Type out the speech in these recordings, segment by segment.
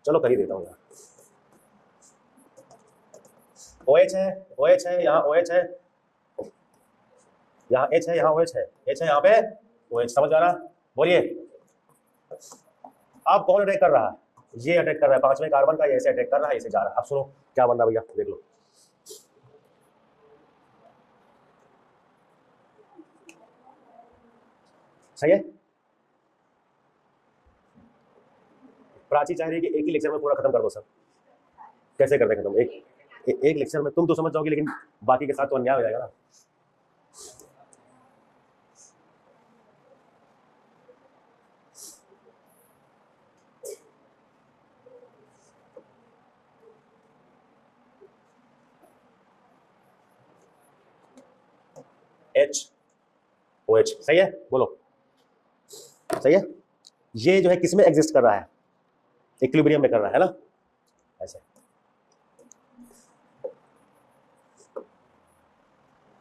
चलो कर ही देता हूँ यार। OH है, OH है, यहाँ OH है, यहाँ H है, यहाँ OH है, H है यहाँ पे OH। समझ आ रहा? बोलिए अब कौन अटैक कर रहा है? ये अटैक कर रहा है, 5वें कार्बन का, ये ऐसे अटैक कर रहा है, इसे जा रहा है। अब सुनो क्या बन रहा है भैया, देख लो। सही है। प्राची चाह रही है कि एक ही लेक्चर में पूरा खत्म कर दो सर। कैसे कर दे खत्म? एक लेक्चर में तुम तो समझ जाओगे, लेकिन बाकी के साथ तो अन्याय हो जाएगा ना। HOH सही है, बोलो सही है। ये जो है किसमें एग्जिस्ट कर रहा है? इक्विलिब्रियम में कर रहा है ना, ऐसे।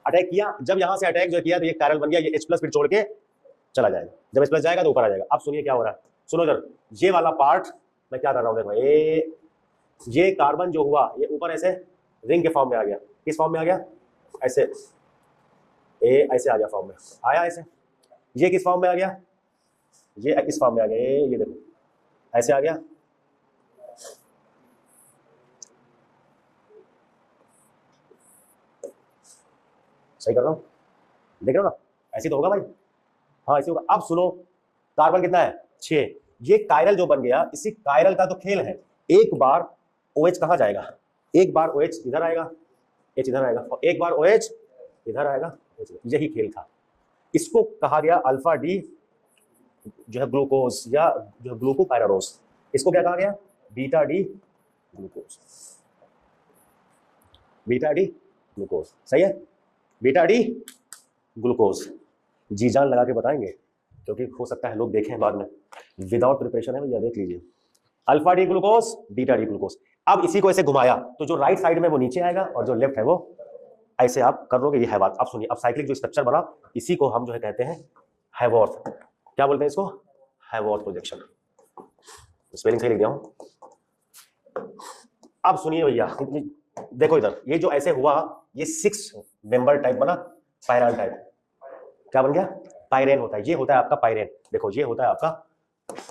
अटैक किया, जब यहां से अटैक जो किया तो ये कायरल बन गया, ये H+ फिर छोड़ के चला जाएगा। जब H+ जाएगा तो ऊपर आ जाएगा। अब सुनिए क्या हो रहा है, सुनो जरा। ये वाला पार्ट मैं क्या कर रहा हूं, देखो ये कार्बन जो हुआ ये ऊपर ऐसे रिंग के फॉर्म में आ गया। किस फॉर्म में आ गया? ऐसे ऐसे आ गया फॉर्म में, आया ऐसे। ये किस फॉर्म में आ गया? ये इस फॉर्म में आ गया, ये देखो ऐसे आ गया। सही कर रहा हूं? देख रहे हो ना, ऐसे तो होगा भाई। हाँ ऐसे होगा। अब सुनो, कार्बन कितना है? 6। ये कायरल जो बन गया, इसी कायरल का तो खेल है। एक बार OH कहाँ जाएगा? एक बार OH इधर आएगा, H इधर आएगा, और एक बार OH इधर आएगा, यही खेल था। इसको कहा गया अल्फा डी जो है ग्लूकोज, या जो है ग्लूकोपाइरानोज। इसको क्या कहा गया? Beta D glucose. Beta D glucose सही है, बीटा डी ग्लूकोज। जी जान लगा के बताएंगे, क्योंकि हो सकता है लोग देखें बाद में। विदाउट प्रिपरेशन है भैया, देख लीजिए। Alpha D glucose, beta D glucose. अब इसी को ऐसे घुमाया तो जो राइट साइड में वो नीचे आएगा, और जो लेफ्ट है वो ऐसे आप कर लोगे। ये है बात। अब सुनिए, अब साइक्लिक जो स्ट्रक्चर बना, इसी को हम जो है कहते हैं हैवॉर्थ। क्या बोलते हैं इसको? हैवॉर्थ प्रोजेक्शन। स्पेलिंग सही लिख दिया हूं। अब सुनिए भैया, देखो इधर, ये जो ऐसे हुआ, ये 6 मेंबर टाइप बना, पायरान टाइप। क्या बन गया? पायरेन होता है। ये होता है आपका पायरेन। देखो ये होता है आपका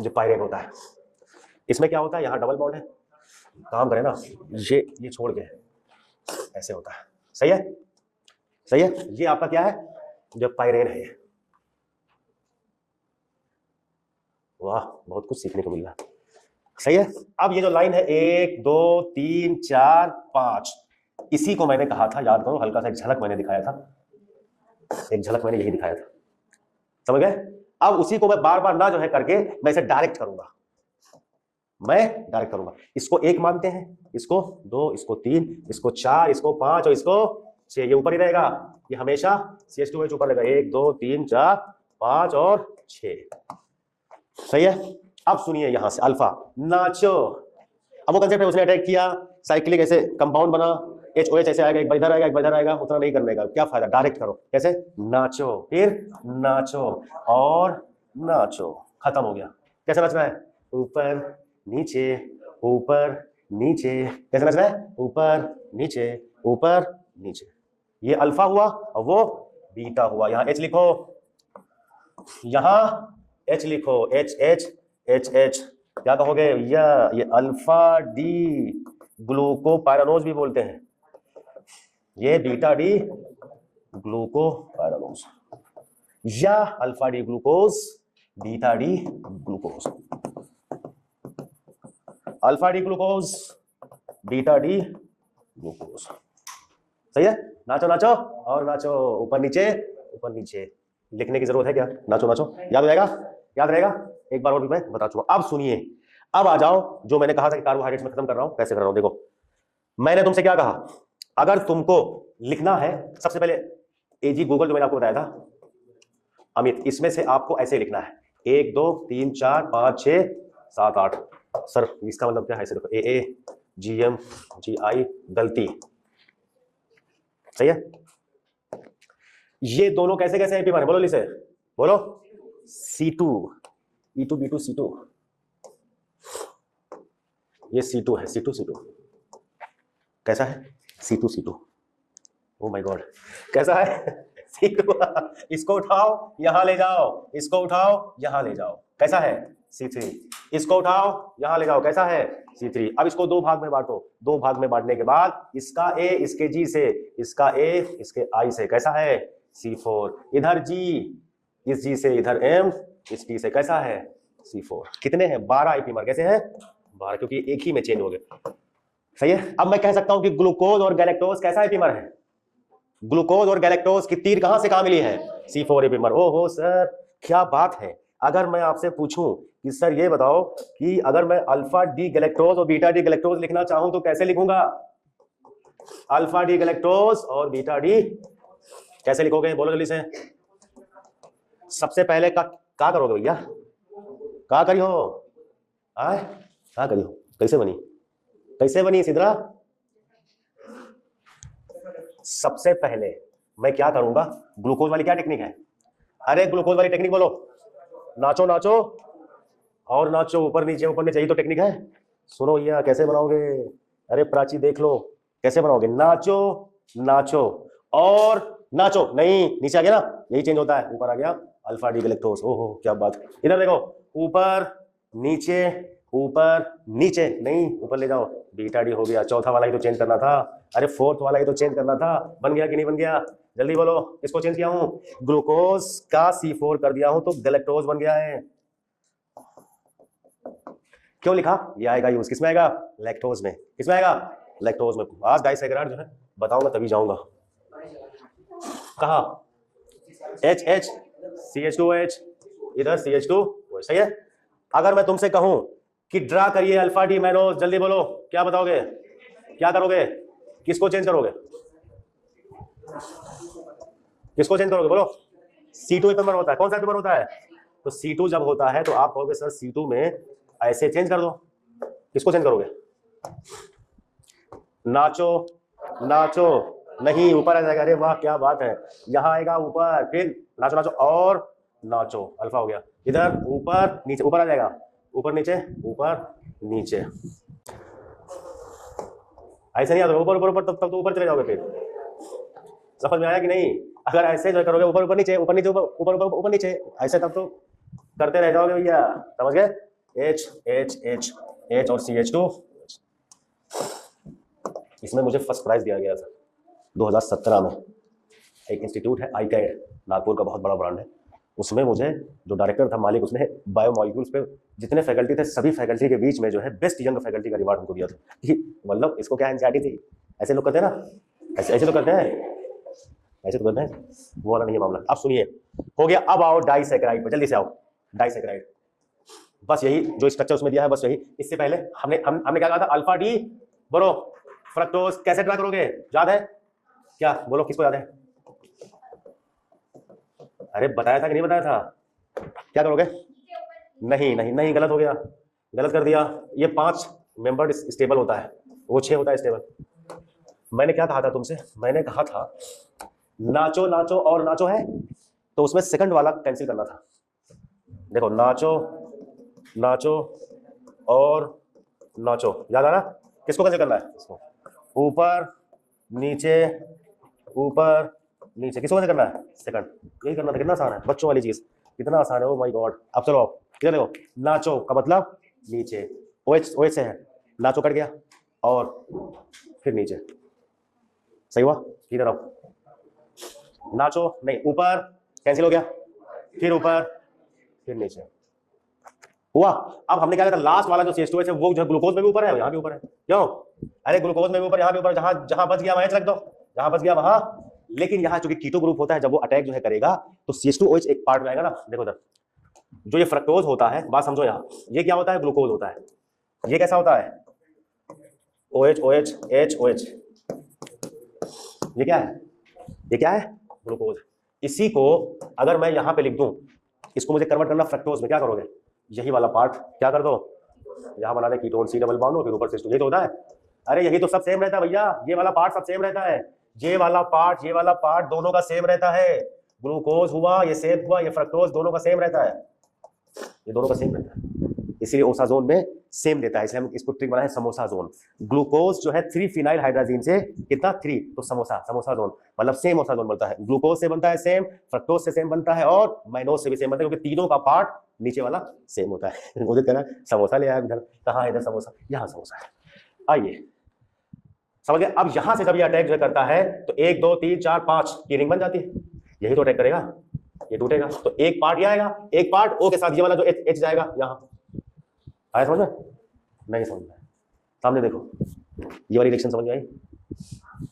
जो पायरेन होता है। इसमें क्या होता है? यहाँ डबल बॉन्ड है, काम करें ना, ये छोड़ के ऐसे होता है। सही है, सही है। ये आपका क्या है? जो पायरेन है। वाह, बहुत कुछ सीखने को मिल रहा है। सही है। अब ये जो लाइन है 1 2 3 4 5, इसी को मैंने कहा था, याद करो, हल्का सा एक झलक मैंने दिखाया था, एक झलक मैंने यही दिखाया था। समझ गए? अब उसी को मैं बार बार ना जो है करके मैं इसे डायरेक्ट करूंगा, मैं डायरेक्ट करूंगा। इसको 1 मानते हैं, इसको 2, इसको 3, इसको 4, इसको 5 और इसको 6। ये ऊपर ही रहेगा, ये हमेशा CH2H ऊपर रहेगा। 1 2 3 4 5 और 6। सही है। अब सुनिए यहां से अल्फा नाचो। अब वो कंसेप्ट है, उसने अटैक किया, साइक्लिक ऐसे कंपाउंड बना, HOH ऐसे आएगा, एक बार इधर आएगा, एक बार इधर आएगा। उतना नहीं करने का, क्या फायदा? डायरेक्ट करो। कैसे? नाचो, फिर नाचो और नाचो, खत्म हो गया। कैसे नचना है? ऊपर नीचे, ऊपर नीचे। कैसे नचना है? ऊपर नीचे, ऊपर नीचे। ये अल्फा हुआ और वो बीटा हुआ। यहां H लिखो, यहां H लिखो, H। क्या कहोगे? ये अल्फा डी ग्लूकोपाइरानोज भी बोलते हैं, ये बीटा डी ग्लूकोपाइरानोज, या alpha D glucose, beta D glucose. Alpha D glucose, beta D glucose. सही है। नाचो नाचो और नाचो, ऊपर नीचे, ऊपर नीचे। लिखने की जरूरत है क्या? नाचो नाचो, याद रहेगा, याद रहेगा। एक बार और भी मैं बता चुका। अब सुनिए, अब आ जाओ, जो मैंने कहा था कि कार्बोहाइड्रेट्स में खत्म कर रहा हूं, कैसे कर रहा हूं। देखो, मैंने तुमसे क्या कहा? अगर तुमको लिखना है, सबसे पहले AG गूगल जो मैंने आपको बताया था, अमित, इसमें से आपको ऐसे लिखना है 1 2 3 4 5 6 7 8। सर इसका मतलब क्या है? ऐसे देखो, AA GM GI, गलती। सही है। ये दोनों कैसे कैसे है बोलो, लिसे बोलो। C2 E2 B2 C2, ये C2 है, C2 कैसा है? C2 ओ माय गॉड, कैसा है? C2 इसको उठाओ यहां ले जाओ, इसको उठाओ यहां ले जाओ, कैसा है? C3 इसको उठाओ यहां ले जाओ, कैसा है? C3 अब इसको दो भाग में बांटो, दो भाग में बांटने के बाद इसका A इसके G से, इसका A इसके I से, कैसा है? C4 इधर G इस G से, इधर M इस T से, कैसा है? C4 कितने हैं? 12 आइपीमर, कैसे हैं? 12 क्योंकि एक ही में चेंज हो गए, सही है। अब मैं कह सकता हूं कि ग्लूकोज और गैलेक्टोज कैसा आइपीमर है? ग्लूकोज और गैलेक्टोज की तीर कहां से कहां मिली है? C4 आइपीमर। ओहो सर क्या बात है। अगर मैं आपसे पूछूं कि सर ये बताओ कि अगर मैं अल्फा डी गैलेक्टोज और बीटा डी गैलेक्टोज लिखना चाहूं तो कैसे लिखूंगा? अल्फा डी गैलेक्टोज और बीटा डी कैसे लिखोगे? बोलो जल्दी से। सबसे पहले क्या करोगे भैया? क्या करियो? क्या करियो? कैसे बनी? कैसे बनी सिद्रा? सबसे पहले मैं क्या करूंगा? ग्लूकोज वाली क्या टेक्निक है? अरे ग्लूकोज वाली टेक्निक बोलो। नाचो नाचो और नाचो, ऊपर नीचे यही तो टेक्निक है। सुनो भैया कैसे बनाओगे? अरे प्राची देख लो कैसे बनाओगे। नाचो नाचो और नाचो, नहीं नीचे आ गया ना, यही चेंज होता है, ऊपर आ गया अल्फा डी गैलेक्टोज। ओहो क्या बात। इधर देखो, ऊपर नीचे ऊपर नीचे, नहीं ऊपर ले जाओ, बीटा डी हो गया। चौथा वाला ही तो चेंज करना था, अरे फोर्थ वाला ही तो चेंज करना था। बन गया कि नहीं बन गया? जल्दी बोलो। किसको चेंज किया हूं? ग्लूकोज का C4 कर दिया हूं तो गैलेक्टोज बन गया है। क्यों लिखा? ये आएगा यूज किसमें आएगा? लैक्टोज में। किसमें आएगा? लैक्टोज में। आज डाइसैकेराइड जो है बताऊंगा तभी जाऊंगा। कहा? H CH2OH, इधर CH2, सही है। अगर मैं तुमसे कहूं कि ड्रा करिए अल्फा डी मैनोज, जल्दी बोलो क्या बताओगे? क्या करोगे? किसको चेंज करोगे? किसको चेंज करोगे बोलो? C2 आइपीमर होता है। कौन सा आइपीमर होता है? तो C2 जब होता है तो आप कहोगे सर C2 में ऐसे चेंज कर दो। किसको चेंज करोगे? नाचो नाचो, नहीं ऊपर आ जाएगा। अरे वाह क्या बात है, यहां आएगा ऊपर, फिर नाचो नाचो और नाचो, अल्फा हो गया। इधर ऊपर नीचे, ऊपर आ जाएगा, ऊपर नीचे ऊपर नीचे, ऐसे नहीं आता ऊपर ऊपर ऊपर, तब तो ऊपर चले जाओगे। फिर समझ में आया कि नहीं? अगर ऐसे जो करोगे ऊपर ऊपर नीचे ऊपर नीचे ऊपर ऊपर ऊपर नीचे ऐसे, तब तो करते रह जाओगे भैया, समझ गए? H और CH2। इसमें मुझे फर्स्ट प्राइज दिया गया था 2017 में। एक इंस्टीट्यूट है आईकैड, नागपुर का बहुत बड़ा ब्रांड है, उसमें मुझे जो डायरेक्टर था, मालिक, उसने बायोमॉलिक्यूल्स पे जितने फैकल्टी थे सभी फैकल्टी के बीच में जो है बेस्ट यंग फैकल्टी का रिवार्ड हमको दिया था। मतलब इसको क्या एंजाइटी थी? ऐसे लोग करते हैं ना, ऐसे तो करते हैं, ऐसे तो करते हैं, वो वाला नहीं है मामला। अब सुनिए, हो गया। अब आओ डाइसैकेराइड पे, जल्दी से आओ। डाइसैकेराइड बस यही जो स्ट्रक्चर उसमें दिया है, बस यही। इससे पहले हमने क्या कहा था? अल्फा डी बोलो फ्रक्टोज कैसे ड्रा करोगे? याद है क्या? बोलो किसको याद है? अरे बताया था कि नहीं बताया था? क्या करोगे? नहीं नहीं नहीं, गलत हो गया, गलत कर दिया। ये 5 मेंबर स्टेबल होता है, वो 6 होता है स्टेबल। मैंने क्या कहा था तुमसे? मैंने कहा था नाचो नाचो और नाचो है, तो उसमें सेकंड वाला कैंसिल करना था। देखो नाचो नाचो और नाचो, याद आ रहा? किसको कैंसिल करना है? इसको। ऊपर नीचे ऊपर नीचे, किसको कैसे करना है? सेकंड। यही करना था। कितना आसान है, बच्चों वाली चीज, कितना आसान है। Oh my God. अब चलो इधर देखो, नाचो का मतलब नीचे, OH से है, नाचो कट गया और फिर नीचे, सही हुआ? इधर आओ, नाचो नहीं, ऊपर कैंसिल हो गया, फिर ऊपर फिर नीचे हुआ। अब हमने क्या किया था? लास्ट वाला जो CH2OH है वो जो ग्लूकोज में भी ऊपर है, यहाँ भी ऊपर है। क्यों? अरे ग्लूकोज में भी ऊपर, यहाँ भी ऊपर, जहां जहां बच गया वहां रख दो, जहां बच गया वहां। लेकिन यहाँ चूंकि कीटो ग्रुप होता है, जब वो अटैक जो है करेगा तो CH2OH एक पार्ट में आएगा ना। देखो इधर जो ये फ्रक्टोज होता है, बात समझो, यहाँ ये क्या होता है? ग्लूकोज होता है। ये कैसा होता है? OH OH H OH। ये क्या है? ये क्या है? ग्लूकोज। इसी को अगर मैं यहाँ पे लिख दूं, इसको मुझे कन्वर्ट करना फ्रक्टोज में, क्या करोगे? यही वाला पार्ट क्या कर दो, यहाँ बना दे कीटोन, C डबल बॉन्ड हो, फिर ऊपर से यही तो होता है। अरे यही तो सब सेम रहता है भैया, ये वाला पार्ट सब सेम रहता है, ये वाला पार्ट दोनों का सेम रहता है। ग्लूकोज हुआ, ये सेम हुआ, ये फ्रक्टोज, दोनों का सेम रहता है, ये दोनों का सेम रहता है। इसीलिए ओसाजोन में सेम देता है, इसलिए हम इसको ट्रिक बनाए समोसा जोन। ग्लूकोज जो है 3 फिनाइल हाइड्राजीन से कितना 3, तो समोसा जोन मतलब सेम ओसाजोन बनता है। ग्लूकोज से बनता है सेम, फ्रक्टोज से सेम बनता है और माइनोज से भी सेम बनता है, क्योंकि तीनों का पार्ट नीचे वाला सेम होता है। मुझे कहना समोसा ले आया इधर, कहाँ इधर समोसा, यहाँ समोसा है। आइए समझ गए। अब यहां से जब ये अटैक जो करता है तो 1 2 3 4 5 की रिंग बन जाती है, यही तो अटैक करेगा, ये टूटेगा तो एक पार्ट ये आएगा, एक पार्ट ओ के साथ ये वाला जो एच जाएगा यहां। आया समझ में? नहीं समझ में? सामने देखो, ये वाली रिएक्शन समझ में आई?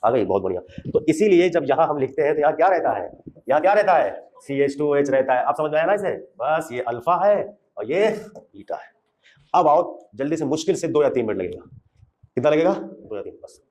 आ गई, बहुत बढ़िया। तो इसीलिए जब यहां हम लिखते हैं तो यहाँ क्या रहता है, यहाँ क्या रहता है, CH2H रहता है। अब समझ में आया ना इसे? बस ये अल्फा है और ये बीटा है। अब आओ जल्दी से, मुश्किल से 2 या 3 मिनट लगेगा। कितना लगेगा? 2 या 3 बस।